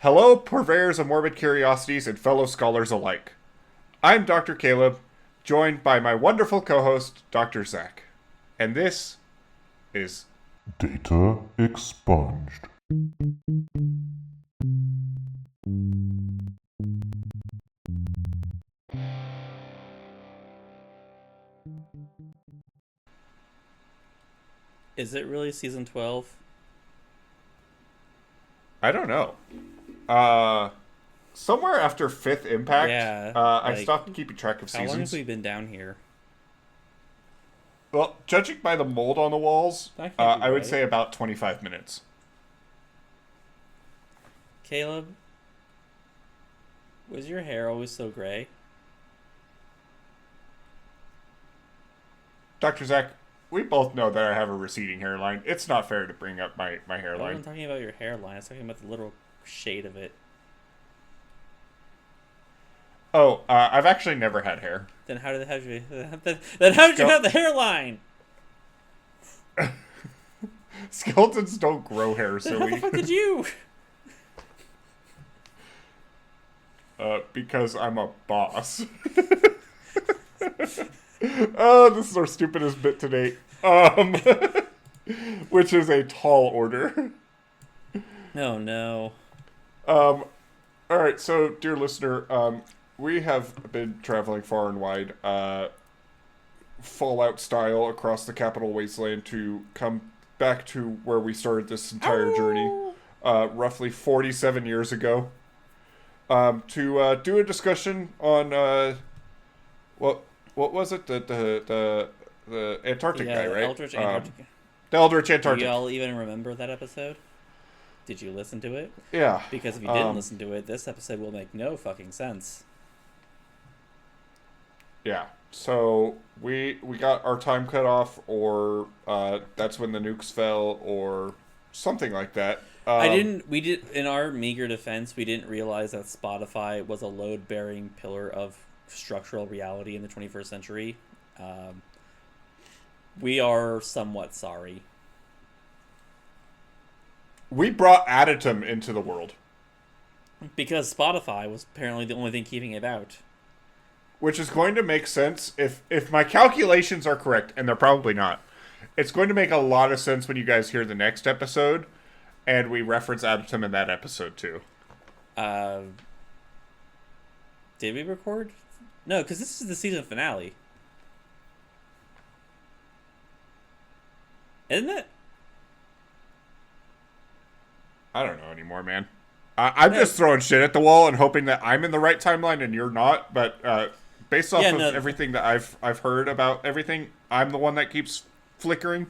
Hello, purveyors of morbid curiosities and fellow scholars alike. I'm Dr. Caleb, joined by my wonderful co-host, Dr. Zach. And this is Data expunged. Is it really season 12? I don't know. Somewhere after 5th Impact, Yeah, I stopped keeping track of How long have seasons. we been down here? Well, judging by the mold on the walls, That can't be I would right. say about 25 minutes. Caleb, was your hair always so gray? Dr. Zach, we both know that I have a receding hairline. It's not fair to bring up my I hairline. wasn't talking about your hairline. I was talking about the little shade of it. Oh, I've actually never had hair. Then how did you? Then how did you have the hairline? Skeletons don't grow hair, Then how the silly. fuck did you? Because I'm a boss. Oh, this is our stupidest bit to date. Which is a tall order. Oh no. Alright, so, dear listener, we have been traveling far and wide, Fallout style across the capital wasteland to come back to where we started this entire journey, roughly 47 years ago, to do a discussion on, what was it? The Antarctic guy, right? Eldritch Antarctic. The Eldritch Do Antarctic. y'all even remember that episode? Did you listen to it? Yeah. Because if you didn't listen to it, this episode will make no fucking sense. Yeah. So we got our time cut off, or that's when the nukes fell, or something like that. We did, in our meager defense, we didn't realize that Spotify was a load-bearing pillar of structural reality in the 21st century. We are somewhat sorry. We brought Additum into the world, Because Spotify was apparently the only thing keeping it out. which is going to make sense if my calculations are correct, and they're probably not. It's going to make a lot of sense when you guys hear the next episode, and we reference Additum in that episode too. Did we record? No, because this is the season finale. Isn't it? I don't know anymore, man. I'm just throwing shit at the wall and hoping that I'm in the right timeline and you're not. But based off of everything that I've heard about everything, I'm the one that keeps flickering.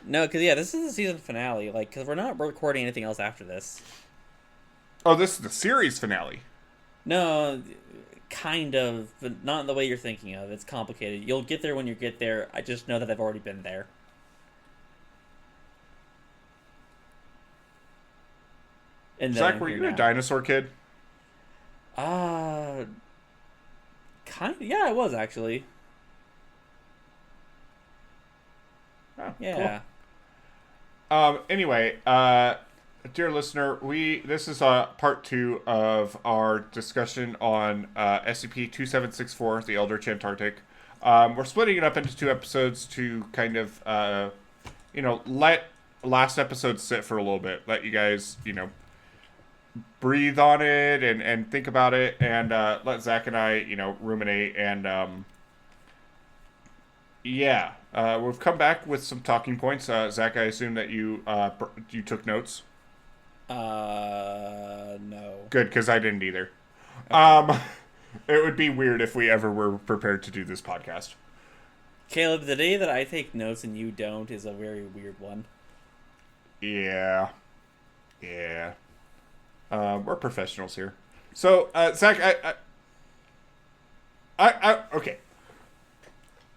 No, because, yeah, this is the season finale. Like, because we're not recording anything else after this. Oh, this is the series finale. No, kind of, but not in the way you're thinking of. It's complicated. You'll get there when you get there. I just know that I've already been there. And Zach, were you a dinosaur kid? Kind of. Yeah, I was actually. Oh, Yeah. Cool. Anyway, dear listener, this is part 2 of our discussion on SCP-2764, the Eldritch Antarctic. We're splitting it up into 2 episodes to kind of, let last episode sit for a little bit. Let you guys, breathe on it and think about it, and let Zach and I, ruminate. And we've come back with some talking points. Zach, I assume that you took notes. No. Good, because I didn't either. Okay. It would be weird if we ever were prepared to do this podcast. Caleb, the day that I take notes and you don't is a very weird one. Yeah. We're professionals here. So, Zach, okay.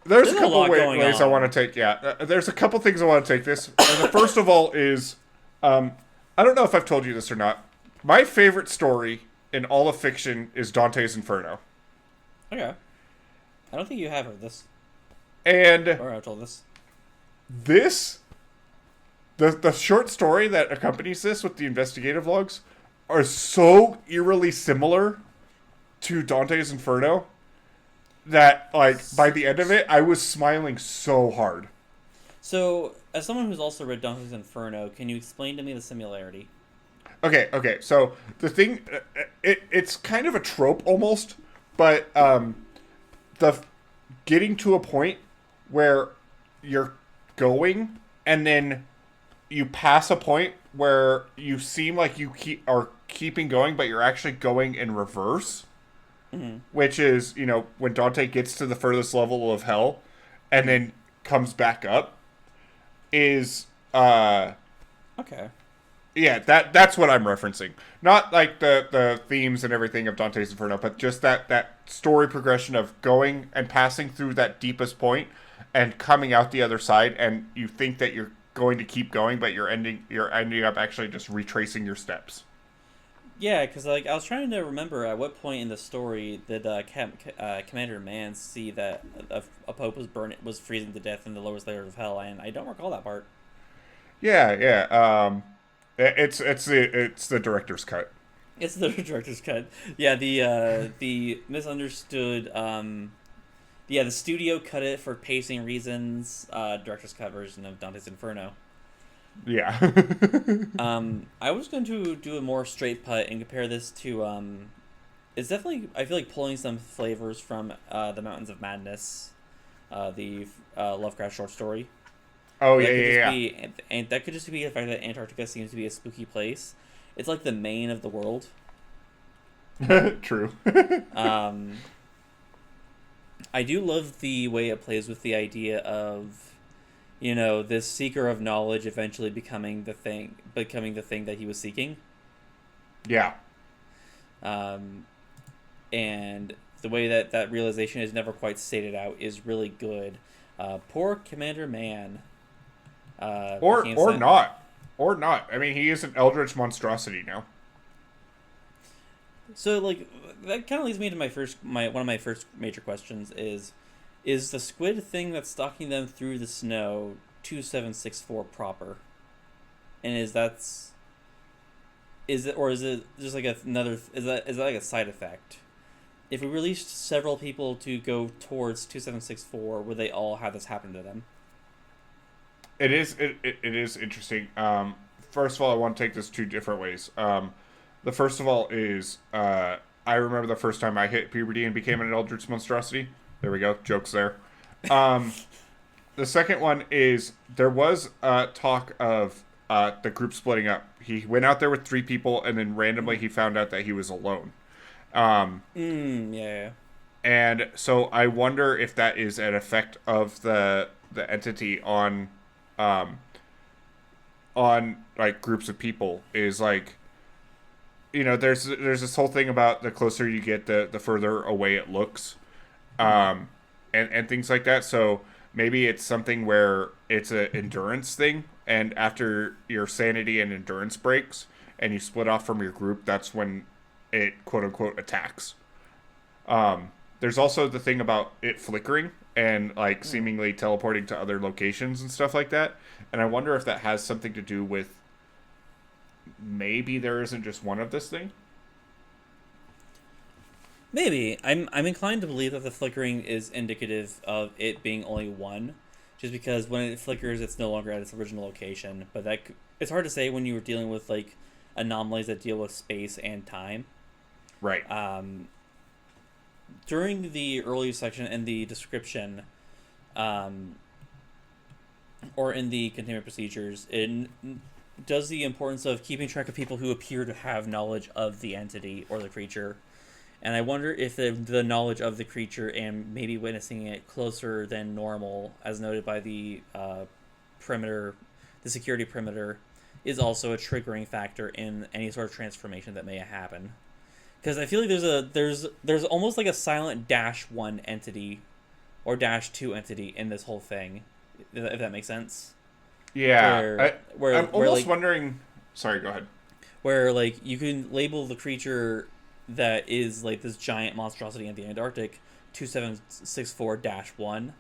There's a couple ways I want to take. Yeah, there's a couple things I want to take this. And the first of all is, I don't know if I've told you this or not. My favorite story in all of fiction is Dante's Inferno. Okay. I don't think you have heard this. And Or I've told this. the short story that accompanies this with the investigative logs, are so eerily similar to Dante's Inferno that, like, by the end of it, I was smiling so hard. So, as someone who's also read Dante's Inferno, can you explain to me the similarity? Okay. So the thing, it's kind of a trope almost, but the getting to a point where you're going and then you pass a point where you seem like you are keeping going, but you're actually going in reverse. Mm-hmm. Which is, when Dante gets to the furthest level of hell and then comes back up, is okay. Yeah, that's what I'm referencing. Not like the themes and everything of Dante's Inferno, but just that story progression of going and passing through that deepest point and coming out the other side, and you think that you're going to keep going, but you're ending up actually just retracing your steps. Yeah, because like I was trying to remember at what point in the story did Commander Mann see that a pope was freezing to death in the lowest layer of hell, and I don't recall that part. Yeah. It's the director's cut. It's the director's cut. Yeah, the misunderstood. The studio cut it for pacing reasons. Director's cut version of Dante's Inferno. Yeah. I was going to do a more straight putt and compare this to it's definitely, I feel like, pulling some flavors from the Mountains of Madness, the Lovecraft short story. Oh, yeah. And that could just be the fact that Antarctica seems to be a spooky place. It's like the Maine of the world. True. I do love the way it plays with the idea of, this seeker of knowledge eventually becoming the thing that he was seeking. Yeah. And the way that realization is never quite stated out is really good. Poor Commander Mann. Or not. I mean, he is an eldritch monstrosity now. So, like, that kind of leads me to one of my first major questions is the squid thing that's stalking them through the snow 2764 proper? And is it just like is that like a side effect? If we released several people to go towards 2764, would they all have this happen to them? It is interesting. First of all, I want to take this two different ways. The first of all is I remember the first time I hit puberty and became an eldritch monstrosity. There we go, jokes there. The second one is there was talk of the group splitting up. He went out there with 3 people, and then randomly he found out that he was alone. Yeah. And so I wonder if that is an effect of the entity on like groups of people. Is like, there's this whole thing about the closer you get, the further away it looks, and things like that. So maybe it's something where it's an endurance thing, and after your sanity and endurance breaks and you split off from your group, that's when it quote unquote attacks. There's also the thing about it flickering and like seemingly teleporting to other locations and stuff like that. And I wonder if that has something to do with maybe there isn't just one of this thing. Maybe. I'm inclined to believe that the flickering is indicative of it being only one, just because when it flickers, it's no longer at its original location. But it's hard to say when you were dealing with like anomalies that deal with space and time. Right. During the early section in the description, or in the containment procedures, it does the importance of keeping track of people who appear to have knowledge of the entity or the creature. And I wonder if the knowledge of the creature and maybe witnessing it closer than normal, as noted by the perimeter, the security perimeter, is also a triggering factor in any sort of transformation that may happen. Because I feel like there's almost like a silent -1 entity or -2 entity in this whole thing, if that makes sense. Yeah, I'm almost like, wondering. Sorry, go ahead. Where like you can label the creature that is like this giant monstrosity in the Antarctic 2764-1,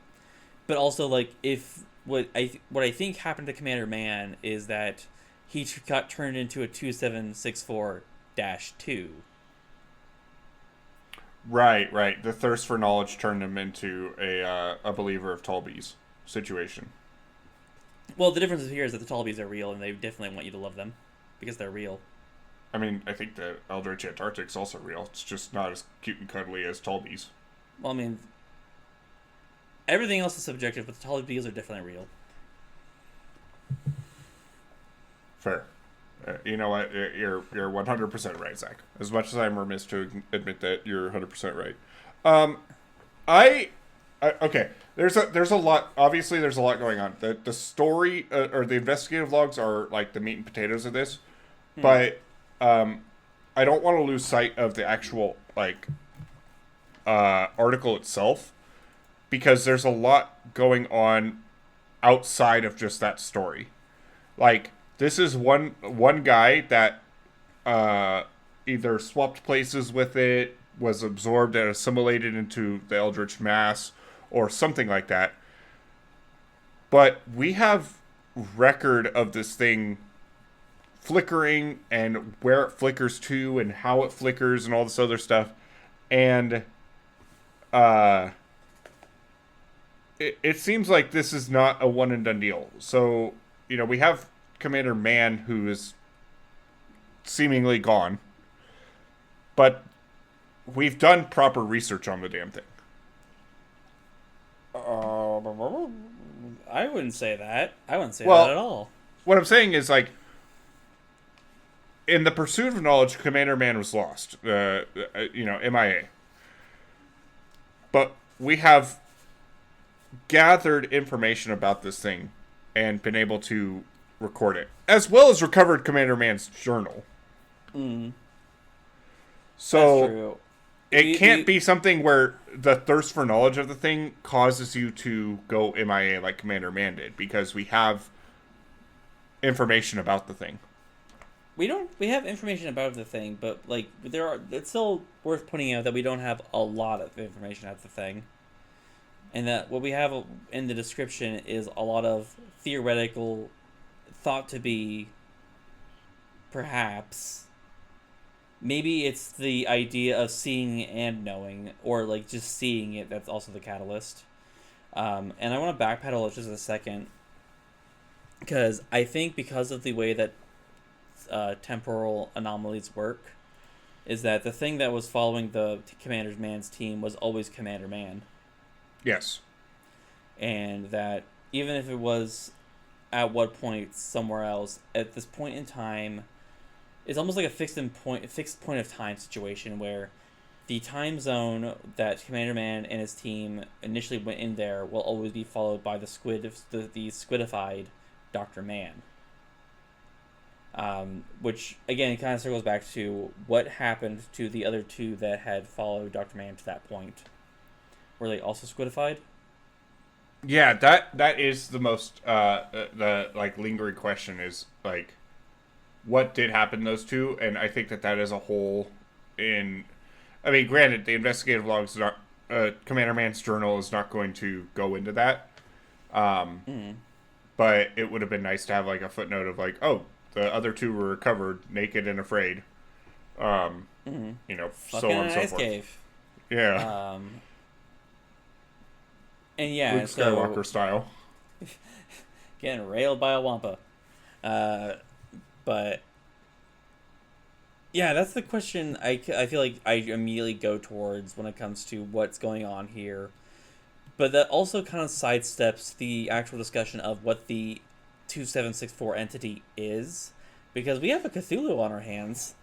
but also like if what I think happened to Commander Mann is that he got turned into a 2764 SCP-2764-2. Right. The thirst for knowledge turned him into a believer of Tallbees situation. Well, the difference here is that the Tallbees are real, and they definitely want you to love them because they're real. I mean, I think the Eldritch-Antarctic is also real. It's just not as cute and cuddly as Tallbees. Well, I mean, everything else is subjective, but the Tallbees are definitely real. Fair. You know what? You're 100% right, Zach. As much as I'm remiss to admit that you're 100% right. Okay. There's a lot. Obviously, there's a lot going on. The story or the investigative logs are like the meat and potatoes of this, but I don't want to lose sight of the actual like article itself, because there's a lot going on outside of just that story. Like, this is one guy that either swapped places with it, was absorbed and assimilated into the Eldritch mass, or something like that. But we have record of this thing flickering and where it flickers to and how it flickers and all this other stuff. And it seems like this is not a one and done deal. So, you know, we have Commander Mann, who is seemingly gone, but we've done proper research on the damn thing. I wouldn't say that. I wouldn't say that at all. What I'm saying is, like, in the pursuit of knowledge, Commander Mann was lost. MIA. But we have gathered information about this thing and been able to record it, as well as recovered Commander Mann's journal. So that's true. It can't be something where the thirst for knowledge of the thing causes you to go MIA like Commander Mann did, because we have information about the thing. We have information about the thing, but like it's still worth pointing out that we don't have a lot of information about the thing. And that what we have in the description is a lot of theoretical, thought to be, perhaps, maybe it's the idea of seeing and knowing, or like just seeing it that's also the catalyst. And I want to backpedal just a second, because I think because of the way that temporal anomalies work, is that the thing that was following the Commander Mann's team was always Commander Mann. Yes. And that even if it was at what point somewhere else, at this point in time, it's almost like a fixed point of time situation where the time zone that Commander Mann and his team initially went in there will always be followed by the squidified Dr. Mann. Which, again, kind of circles back to what happened to the other two that had followed Dr. Mann to that point. Were they also squidified? Yeah, that is the most the like lingering question is like, what did happen to those two? And I think that is a hole in. I mean, granted, the investigative logs are not. Commander Mann's journal is not going to go into that. But it would have been nice to have like a footnote of like, oh, the other two were recovered naked and afraid. You know, fucking so on and so ice forth. Cave. Yeah. And yeah, Luke Skywalker style. Getting railed by a wampa. But yeah, that's the question I feel like I immediately go towards when it comes to what's going on here. But that also kind of sidesteps the actual discussion of what the 2764 entity is, because we have a Cthulhu on our hands.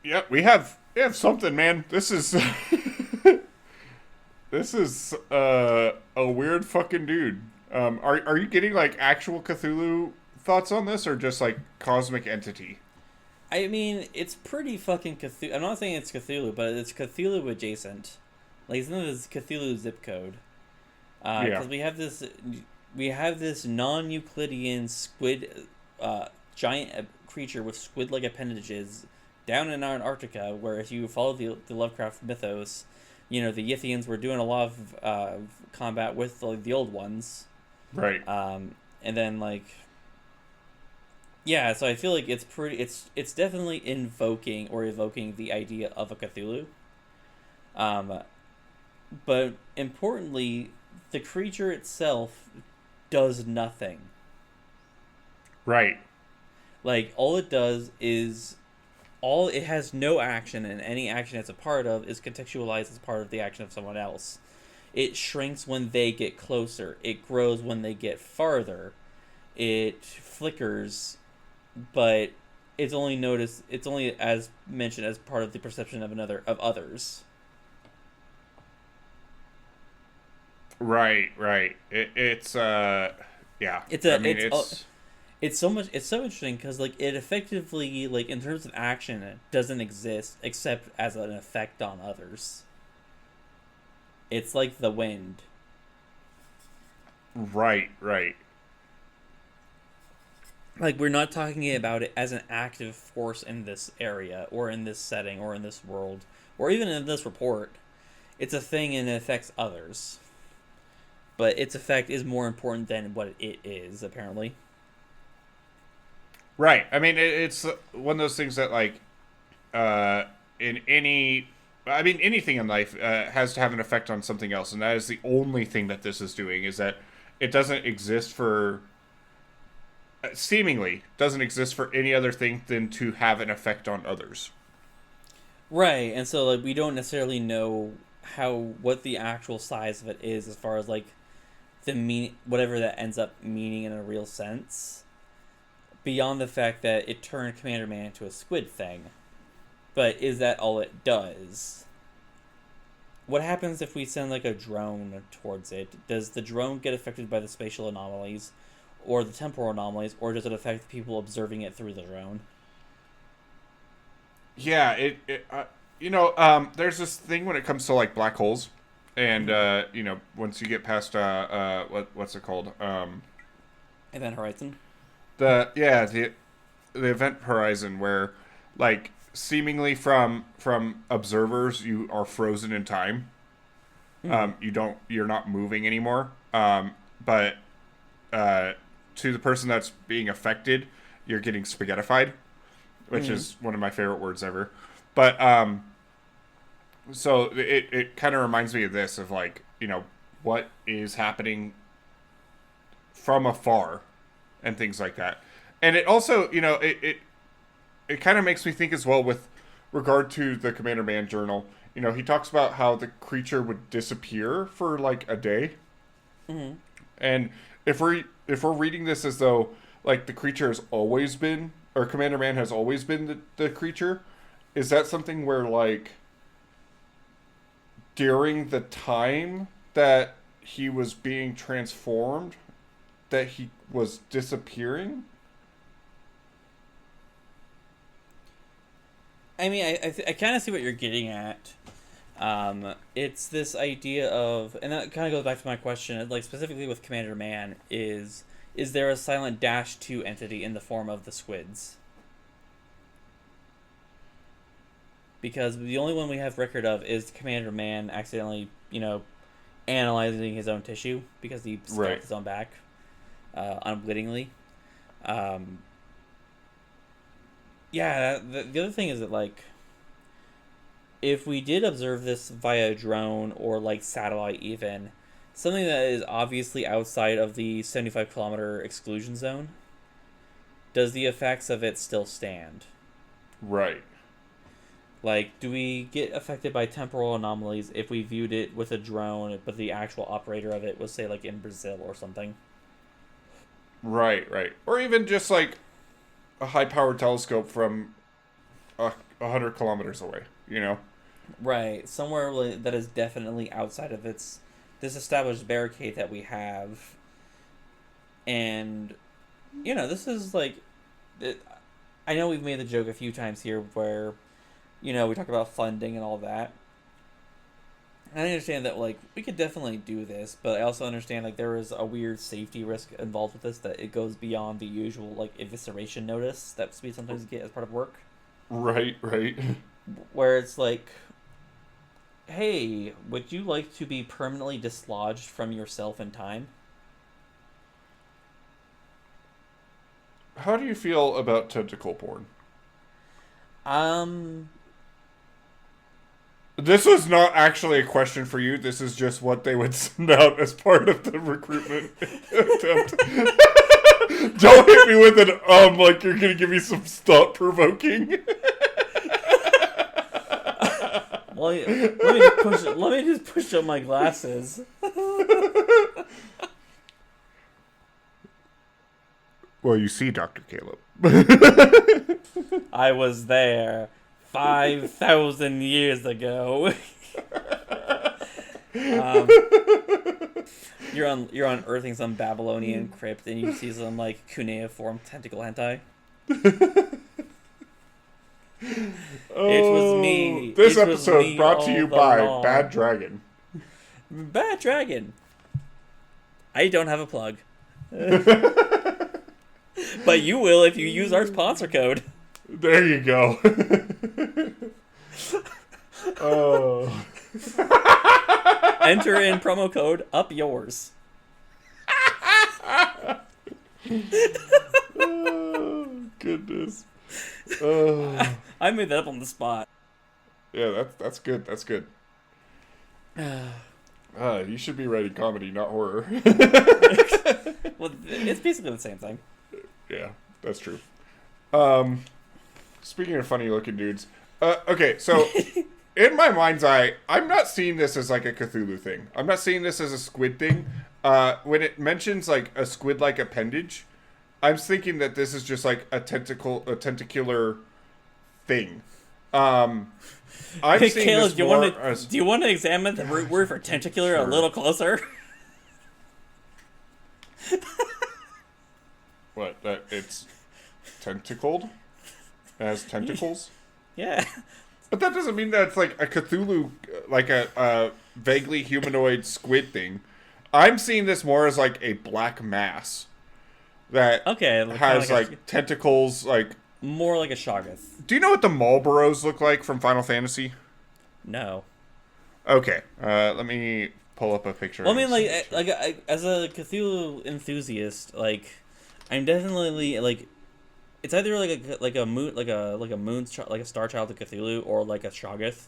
Yep, we have something, man. This is this is a weird fucking dude. Are you getting like actual Cthulhu thoughts on this, or just like cosmic entity? I mean, it's pretty fucking Cthulhu. I'm not saying it's Cthulhu, but it's Cthulhu adjacent. Like, it's not this Cthulhu zip code. Because we have this non-Euclidean squid, giant creature with squid-like appendages down in Antarctica, where if you follow the Lovecraft mythos, you know, the Yithians were doing a lot of combat with the old ones. Right. And then, like, Yeah, so I feel like it's definitely invoking or evoking the idea of a Cthulhu. Um, but importantly, the creature itself does nothing. Right. Like all it does is all it has no action, and any action it's a part of is contextualized as part of the action of someone else. It shrinks when they get closer. It grows when they get farther. It flickers, but it's only as mentioned as part of the perception of others. Right, right. It's yeah. It's I a mean, it's it's so interesting because like it effectively, like in terms of action, it doesn't exist except as an effect on others. It's like the wind. right, right. Like we're not talking about it as an active force in this area or in this setting or in this world or even in this report. It's a thing and it affects others, but its effect is more important than what it is, apparently. Right. I mean, it's one of those things that like uh in any I mean anything in life has to have an effect on something else, and that is the only thing that this is doing, is that it doesn't exist for seemingly doesn't exist for any other thing than to have an effect on others. Right, and so like we don't necessarily know what the actual size of it is as far as like the mean whatever that ends up meaning in a real sense. Beyond the fact that it turned Commander Man into a squid thing. But is that all it does? What happens if we send like a drone towards it? Does the drone get affected by the spatial anomalies or the temporal anomalies, or does it affect people observing it through the drone? Yeah, there's this thing when it comes to like black holes, and once you get past what's it called? Event Horizon? The event horizon, where like seemingly from observers you are frozen in time. You're not moving anymore. But to the person that's being affected, you're getting spaghettified, which is one of my favorite words ever. But so it kind of reminds me of this, of like, what is happening from afar and things like that. And it also, it kind of makes me think as well with regard to the Commander Man journal. He talks about how the creature would disappear for like a day. And if we're reading this as though like the creature has always been, or Commander Man has always been the creature, is that something where like during the time that he was being transformed that he was disappearing? I mean, I kind of see what you're getting at. It's this idea of, and that kind of goes back to my question, like specifically with Commander Man, is there a silent -2 entity in the form of the squids? Because the only one we have record of is Commander Man accidentally, analyzing his own tissue because he stabbed his own back, unwittingly. Yeah, the other thing is that, like, if we did observe this via drone or, like, satellite even, something that is obviously outside of the 75-kilometer exclusion zone, does the effects of it still stand? Right. Like, do we get affected by temporal anomalies if we viewed it with a drone, but the actual operator of it was, say, like, in Brazil or something? Right, right. Or even just, like, a high-powered telescope from 100 kilometers away, Right, somewhere that is definitely outside of this established barricade that we have. And, this is like, I know we've made the joke a few times here where, we talk about funding and all that. And I understand that, like, we could definitely do this, but I also understand, like, there is a weird safety risk involved with this, that it goes beyond the usual, like, evisceration notice that we sometimes get as part of work. Right, right. Where it's like, hey, would you like to be permanently dislodged from yourself in time? how do you feel about tentacle porn? This was not actually a question for you. This is just what they would send out as part of the recruitment attempt. Don't hit me with an like you're gonna give me some thought-provoking. Well, let me just push up my glasses. Well, you see, Dr. Caleb. I was there 5,000 years ago. You're unearthing some Babylonian crypt, and you see some like cuneiform tentacle hentai. It was me. This episode brought to you by Bad Dragon. Bad Dragon. I don't have a plug. But you will if you use our sponsor code. There you go. Oh. Enter in promo code up yours. Oh, goodness. Oh. I made that up on the spot. Yeah, that's good. That's good. You should be writing comedy, not horror. Well, it's basically the same thing. Yeah, that's true. Speaking of funny looking dudes, okay, so in my mind's eye, I'm not seeing this as like a Cthulhu thing. I'm not seeing this as a squid thing. When it mentions like a squid-like appendage, I'm thinking that this is just like a tentacular thing. I'm Hey, seeing Caleb, this do you want to examine the root word for tentacular a little closer? What? That it's tentacled? It has tentacles? Yeah. But that doesn't mean that it's like a Cthulhu, like a vaguely humanoid squid thing. I'm seeing this more as like a black mass that has like tentacles, like more like a Shoggoth. Do you know what the Marlboros look like from Final Fantasy? No. Okay, let me pull up a picture. Well, I mean, like as a Cthulhu enthusiast, like I'm definitely like it's either like a moon like a star child of Cthulhu or like a Shoggoth.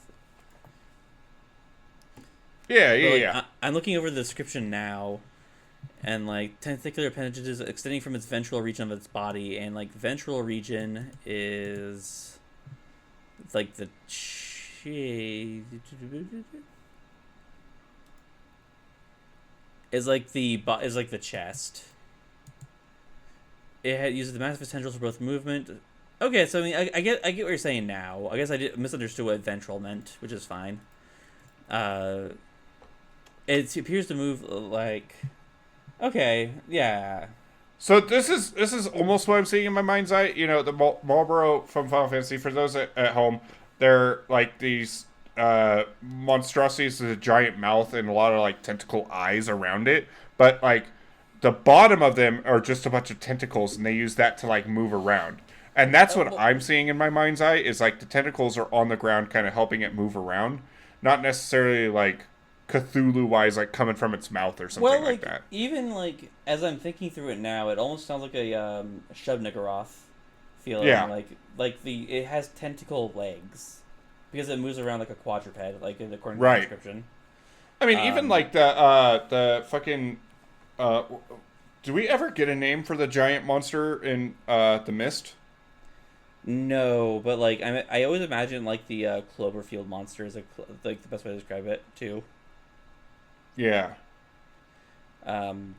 Yeah. I'm looking over the description now, and like tentacular appendages extending from its ventral region of its body, and like ventral region is like the is like the chest. It uses the massive tendrils for both movement. Okay, so I mean, I get what you're saying now. I guess I misunderstood what ventral meant, which is fine. It appears to move like, okay, yeah. So this is almost what I'm seeing in my mind's eye. You know, the Marlboro from Final Fantasy. For those at home, they're like these monstrosities with a giant mouth and a lot of like tentacle eyes around it. But like the bottom of them are just a bunch of tentacles, and they use that to like move around. And that's what I'm seeing in my mind's eye is like the tentacles are on the ground, kind of helping it move around, not necessarily like Cthulhu-wise, like coming from its mouth or something like that. Even like as I'm thinking through it now, it almost sounds like a Shub-Niggurath feeling. Yeah. Like it has tentacle legs because it moves around like a quadruped, like according to Right. the description. I mean, even like the fucking. Do we ever get a name for the giant monster in The Mist? No, but like I always imagine like the Cloverfield monster is like the best way to describe it too. Yeah. I'm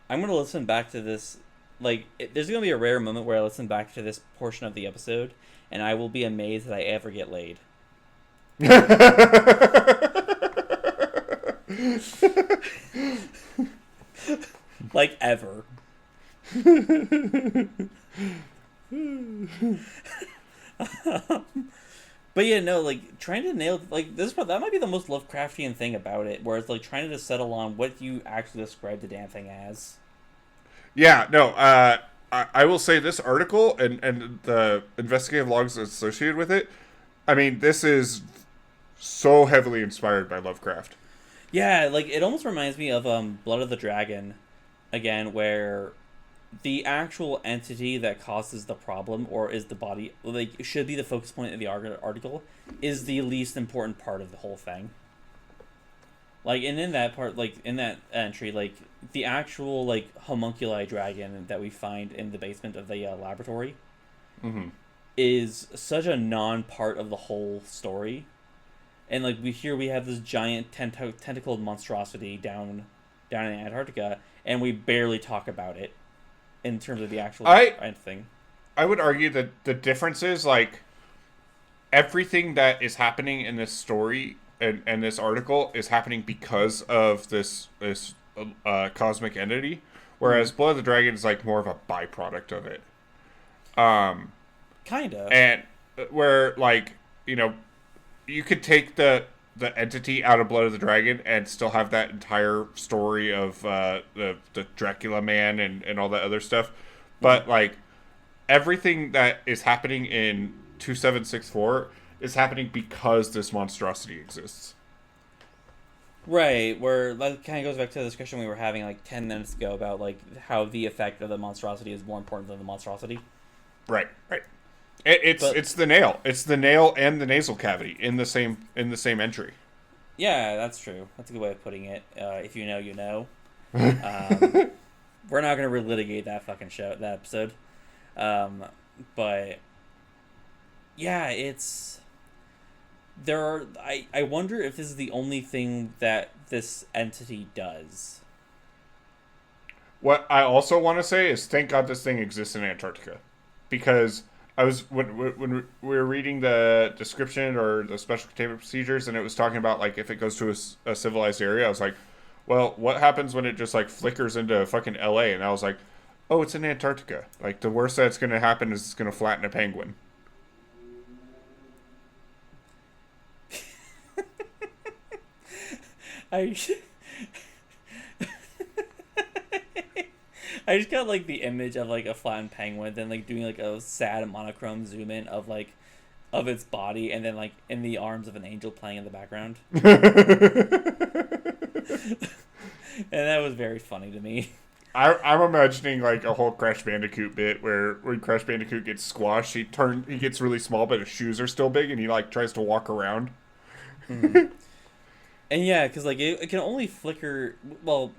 gonna listen back to this. Like, there's gonna be a rare moment where I listen back to this portion of the episode, and I will be amazed that I ever get laid. Like ever. But yeah, no, like trying to nail like that might be the most Lovecraftian thing about it, where it's like trying to settle on what you actually describe the damn thing as. Yeah, no, I will say this article and the investigative logs associated with it, I mean, this is so heavily inspired by Lovecraft. Yeah, like it almost reminds me of Blood of the Dragon, again, where the actual entity that causes the problem, or is the body, like, should be the focus point of the article, is the least important part of the whole thing. Like, and in that part, like, in that entry, like, the actual, like, homunculi dragon that we find in the basement of the laboratory is such a non-part of the whole story. And, like, we have this giant tentacled monstrosity down in Antarctica, and we barely talk about it in terms of the actual thing. I would argue that the difference is, like, everything that is happening in this story and this article is happening because of this cosmic entity, whereas Blood of the Dragon is, like, more of a byproduct of it. Kind of. And where, like, you know, you could take the entity out of Blood of the Dragon and still have that entire story of the Dracula man and all that other stuff. But, like, everything that is happening in 2764 is happening because this monstrosity exists. Right, where that kind of goes back to the discussion we were having, like, 10 minutes ago about, like, how the effect of the monstrosity is more important than the monstrosity. Right. It's the nail. It's the nail and the nasal cavity in the same entry. Yeah, that's true. That's a good way of putting it. If you know, you know. We're not going to relitigate that fucking that episode. But yeah, it's I wonder if this is the only thing that this entity does. What I also want to say is, thank God this thing exists in Antarctica, because I was when we were reading the description or the special containment procedures, and it was talking about, like, if it goes to a civilized area, I was like, well, what happens when it just, like, flickers into fucking LA? And I was like, oh, it's in Antarctica. Like, the worst that's going to happen is it's going to flatten a penguin. I just got, like, the image of, like, a flattened penguin, then, like, doing, like, a sad monochrome zoom in of, like, of its body, and then, like, in the arms of an angel playing in the background. And that was very funny to me. I'm imagining, like, a whole Crash Bandicoot bit where when Crash Bandicoot gets squashed, he gets really small, but his shoes are still big, and he, like, tries to walk around. Mm-hmm. And yeah, because, like, it can only flicker, well,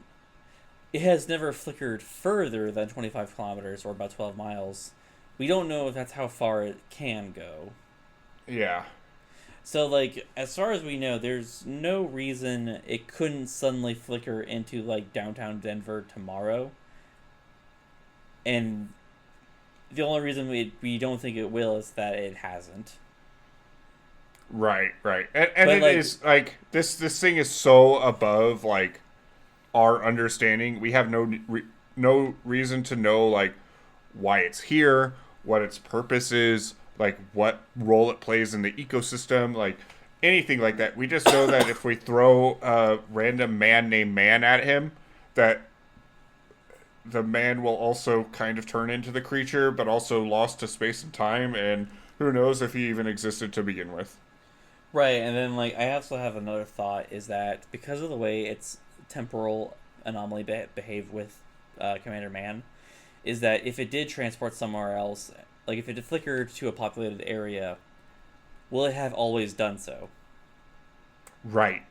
it has never flickered further than 25 kilometers, or about 12 miles. We don't know if that's how far it can go. Yeah. So, like, as far as we know, there's no reason it couldn't suddenly flicker into, like, downtown Denver tomorrow. And the only reason we don't think it will is that it hasn't. Right. And it, like, is, like, this thing is so above, like, our understanding. We have no reason to know, like, why it's here, what its purpose is, like, what role it plays in the ecosystem, like, anything like that. We just know that if we throw a random man named Man at him, that the man will also kind of turn into the creature, but also lost to space and time, and who knows if he even existed to begin with. Right, and then, like, I also have another thought, is that because of the way its temporal anomaly behaved with Commander Man, is that if it did transport somewhere else, like, if it flickered to a populated area, will it have always done so? Right.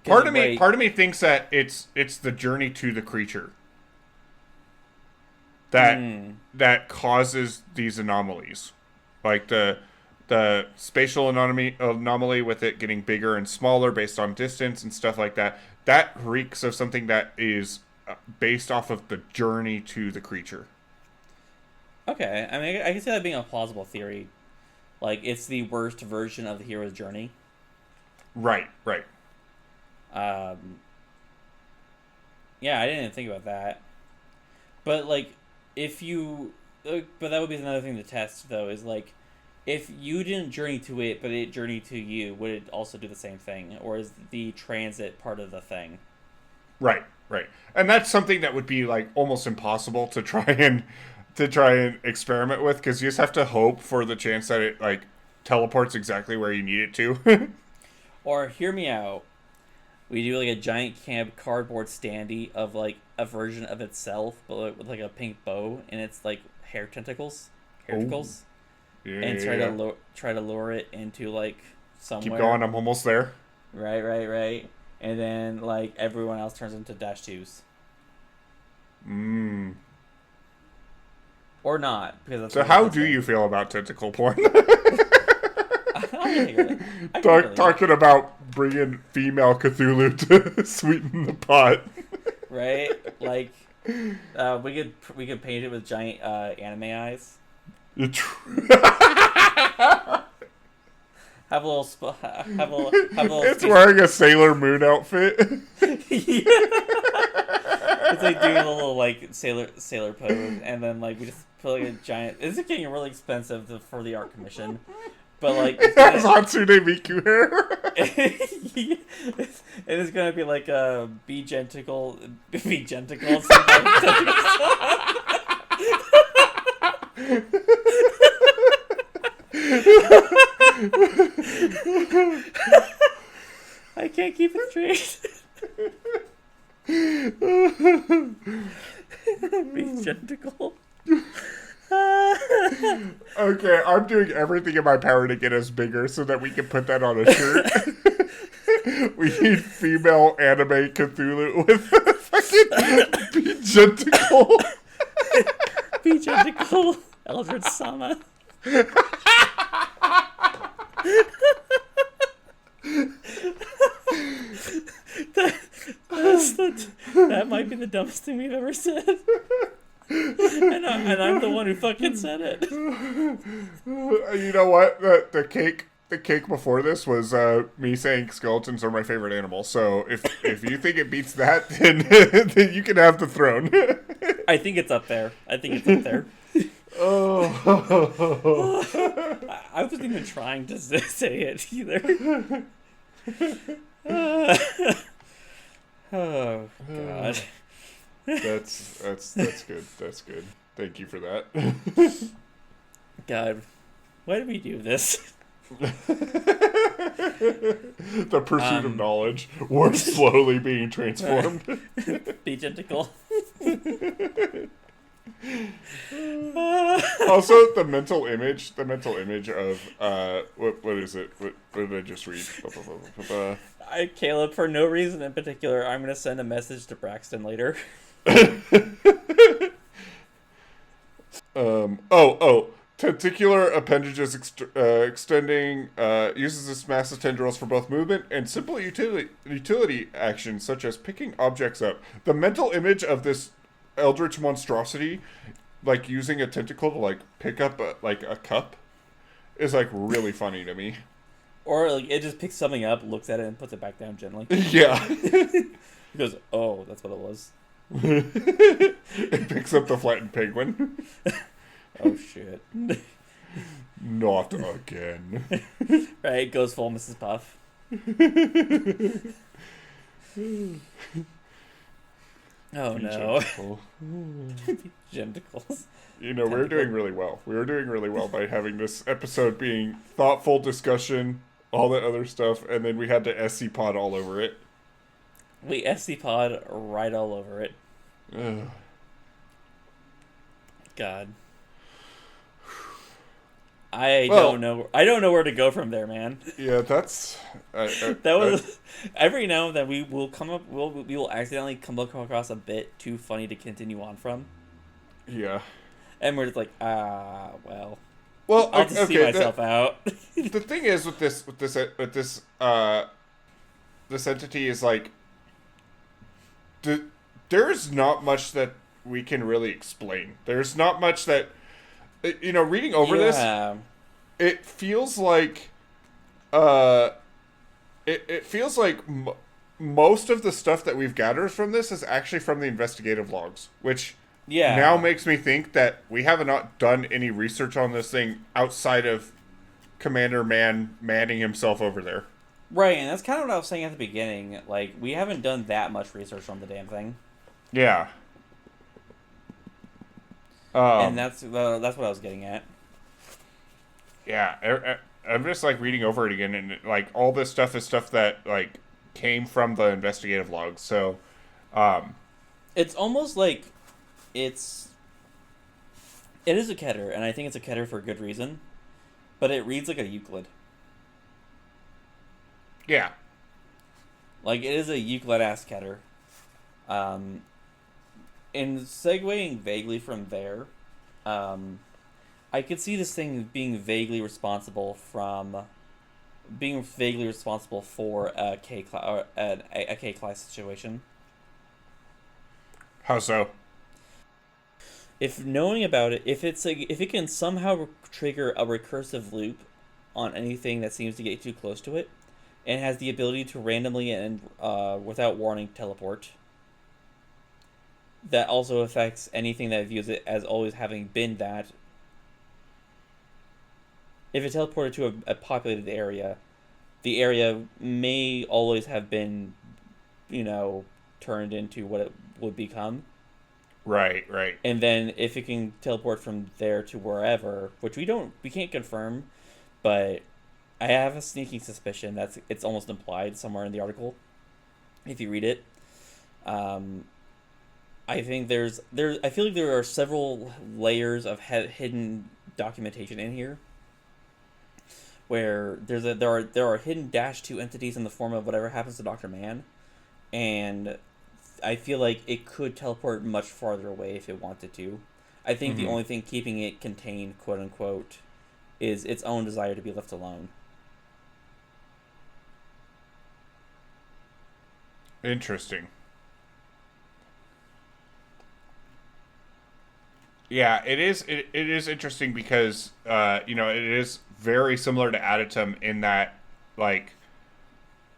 Part of me thinks that it's the journey to the creature that causes these anomalies, like the spatial anomaly with it getting bigger and smaller based on distance and stuff like that. That reeks of something that is based off of the journey to the creature. Okay, I mean, I can see that being a plausible theory. Like, it's the worst version of the hero's journey. Right. Yeah, I didn't even think about that. But, like, but that would be another thing to test, though, is, like, if you didn't journey to it, but it journeyed to you, would it also do the same thing? Or is the transit part of the thing? Right. And that's something that would be, like, almost impossible to try and experiment with, because you just have to hope for the chance that it, like, teleports exactly where you need it to. Or, hear me out. We do like a giant cardboard standee of like a version of itself, but like, with like a pink bow, and it's like hair tentacles, Yeah. and try to lure it into like somewhere. Keep going. I'm almost there. Right. And then like everyone else turns into -2s. Or not, because that's so how do you feel about tentacle porn? Talking about bringing female Cthulhu to sweeten the pot. Right? Like, we could paint it with giant anime eyes. Have a little. It's wearing a Sailor Moon outfit. It's like doing a little like sailor pose, and then like we just put like a giant. This is getting really expensive for the art commission, but like it has Hatsune Miku hair. It's gonna be like a be genticle. I can't keep it straight. Be genticle. Okay, I'm doing everything in my power to get us bigger so that we can put that on a shirt. We need female anime Cthulhu with fucking be genticle. Be genticle. ELDRITCH-SAMA. That might be the dumbest thing we've ever said. And I'm the one who fucking said it. You know what? The cake before this was me saying skeletons are my favorite animal. So if you think it beats that, then you can have the throne. I think it's up there. Oh. I wasn't even trying to say it either. Oh God. That's good. That's good. Thank you for that. God, why did we do this? The pursuit of knowledge. We're slowly being transformed. Be genticle. Also, the mental image of what is it? What did I just read? Caleb, for no reason in particular, I'm gonna send a message to Braxton later. Tentacular appendages extending uses its massive tendrils for both movement and simple utility actions such as picking objects up. The mental image of this eldritch monstrosity, like using a tentacle to like pick up a cup, is like really funny to me. Or like it just picks something up, looks at it, and puts it back down gently. Yeah. He goes, "Oh, that's what it was." It picks up the flattened penguin. Oh shit. Not again. Right, goes full Mrs. Puff. Oh no. Gentacles. You know, we're doing really well. We were doing really well by having this episode being thoughtful discussion, all that other stuff, and then we had to SCPod all over it. We SCPod right all over it. Ugh. God. I don't know where to go from there, man. Yeah, that's that was every now and then we will accidentally come across a bit too funny to continue on from. Yeah. And we're just like, well, I'll just see myself out. The thing is with this entity is like, there's not much that we can really explain. There's not much that, you know, reading over this, it feels like, it feels like most of the stuff that we've gathered from this is actually from the investigative logs, which now makes me think that we have not done any research on this thing outside of Commander manning himself over there. Right, and that's kind of what I was saying at the beginning. Like, we haven't done that much research on the damn thing. Yeah. And that's what I was getting at. Yeah, I'm just like reading over it again, and like all this stuff is stuff that like came from the investigative logs. So, It's almost like it is a Keter, and I think it's a Keter for a good reason, but it reads like a Euclid. yeah. Like, it is a Euclid-ass Keter. And segueing vaguely from there, I could see this thing being vaguely responsible for a K-class situation. How so? If knowing about it, if it can somehow trigger a recursive loop on anything that seems to get too close to it, and has the ability to randomly and without warning teleport, that also affects anything that views it as always having been that. If it teleported to a populated area, the area may always have been, turned into what it would become. Right. And then if it can teleport from there to wherever, which we can't confirm, but I have a sneaking suspicion that it's almost implied somewhere in the article, if you read it. I think I feel like there are several layers of hidden documentation in here, where there are hidden -2 entities in the form of whatever happens to Dr. Mann, and I feel like it could teleport much farther away if it wanted to. I think the only thing keeping it contained, quote unquote, is its own desire to be left alone. Interesting. Yeah, it is. It is interesting because it is very similar to Adatum in that, like,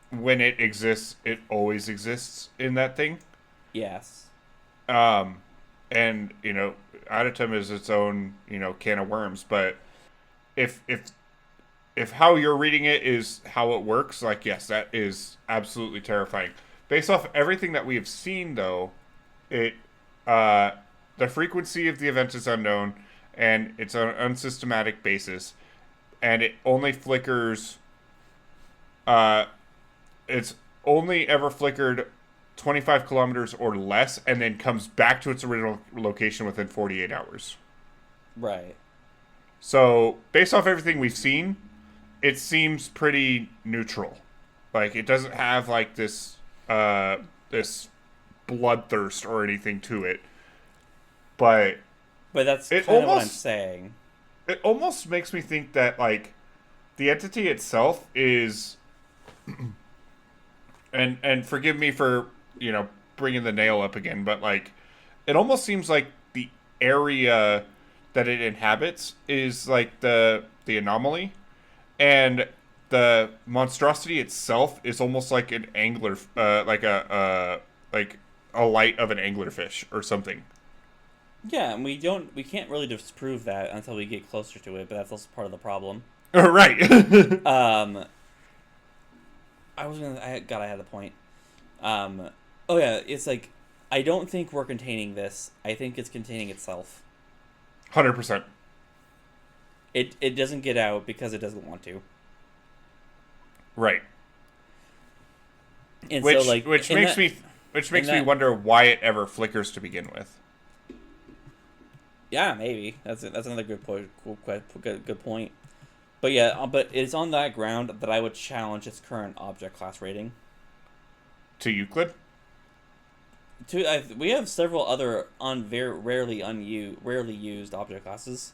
when it exists, it always exists in that thing. Yes. And Adatum is its own can of worms. But if how you're reading it is how it works, like, yes, that is absolutely terrifying. Based off everything that we have seen, though, the frequency of the event is unknown, and it's on an unsystematic basis, and it only flickers. It's only ever flickered 25 kilometers or less, and then comes back to its original location within 48 hours. Right. So, based off everything we've seen, it seems pretty neutral. Like, it doesn't have, like, this bloodthirst or anything to it. But that's kind of what I'm saying. It almost makes me think that, like, the entity itself is... and forgive me for, bringing the nail up again, but, like, it almost seems like the area that it inhabits is, like, the anomaly, and the monstrosity itself is almost like an angler, like a light of an anglerfish or something. Yeah, and we can't really disprove that until we get closer to it, but that's also part of the problem. Right. I had a point. Oh yeah, it's like, I don't think we're containing this. I think it's containing itself. 100%. It doesn't get out because it doesn't want to. Right. And which makes me wonder why it ever flickers to begin with. Yeah, maybe that's another good point. Good point. But yeah, but it's on that ground that I would challenge its current object class rating. To Euclid? We have several other rarely used object classes.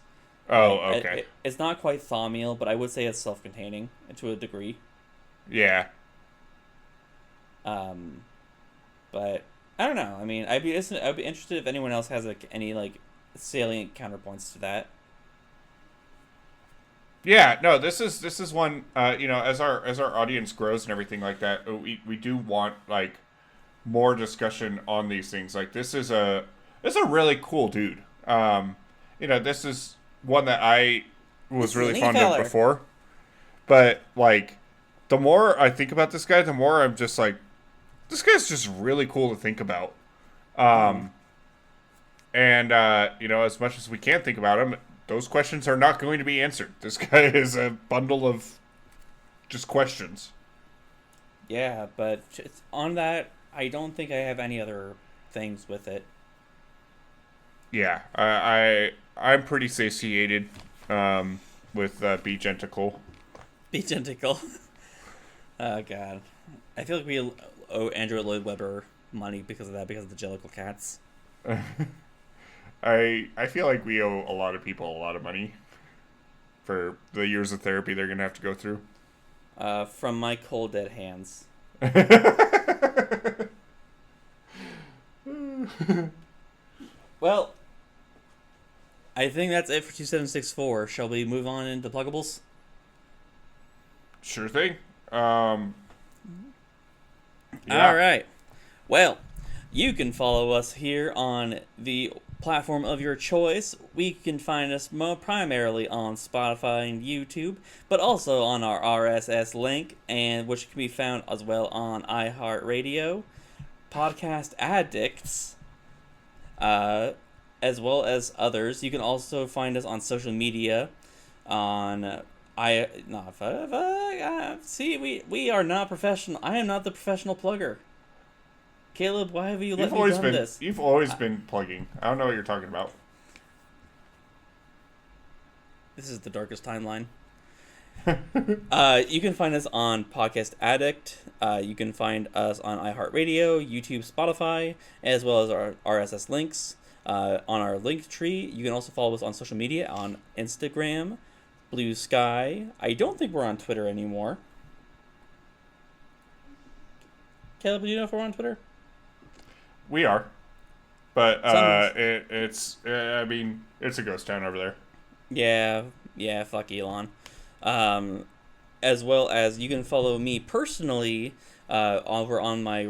Oh, okay. It's not quite Thaumiel, but I would say it's self-containing to a degree. Yeah. But I don't know. I mean, I'd be interested if anyone else has any salient counterpoints to that. Yeah, no, this is one, as our audience grows and everything like that, we do want, like, more discussion on these things. Like, this is a really cool dude. This is one that I was really fond of before. But, like, the more I think about this guy, the more I'm just like, this guy's just really cool to think about. And, as much as we can think about him, those questions are not going to be answered. This guy is a bundle of just questions. Yeah, but on that, I don't think I have any other things with it. Yeah, I'm pretty satiated with Be Gentacle. Be tentacle. Oh god, I feel like we owe Andrew Lloyd Webber money because of that, because of the Jellicle cats. I feel like we owe a lot of people a lot of money for the years of therapy they're gonna have to go through. From my cold dead hands. Well, I think that's it for 2764. Shall we move on into pluggables? Sure thing. Yeah. All right. Well, you can follow us here on the platform of your choice. We can find us primarily on Spotify and YouTube, but also on our RSS link, and which can be found as well on iHeartRadio, Podcast Addicts, as well as others. You can also find us on social media on we are not professional. I am not the professional plugger. Caleb, why have you let me done this? You've always been plugging. I don't know what you're talking about. This is the darkest timeline. You can find us on Podcast Addict. You can find us on iHeartRadio, YouTube, Spotify, as well as our RSS links. On our link tree. You can also follow us on social media on Instagram, Blue Sky. I don't think we're on Twitter anymore. Caleb, do you know if we're on Twitter? We are, but it's I mean, it's a ghost town over there. Yeah, fuck Elon. As well as you can follow me personally over on my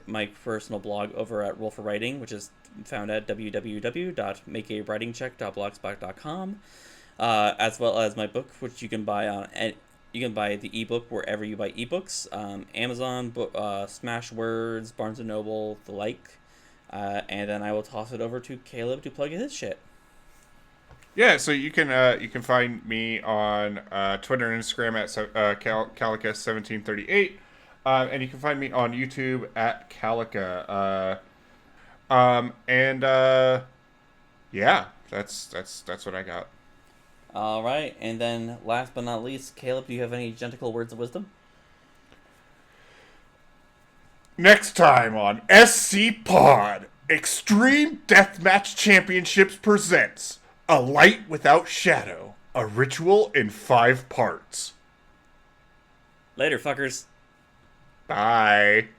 my personal blog over at Roll for Writing, which is found at www.makeawritingcheck.blogspot.com, as well as my book, which you can buy on. You can buy the ebook wherever you buy ebooks, Amazon, Smashwords, Barnes & Noble, the like. And then I will toss it over to Caleb to plug his shit. Yeah, so you can find me on Twitter and Instagram at Calica1738, and you can find me on YouTube at Calica. Yeah, that's what I got. All right, and then last but not least, Caleb, do you have any gentical words of wisdom? Next time on SCPod, Extreme Deathmatch Championships presents A Light Without Shadow, a ritual in 5 parts. Later, fuckers. Bye.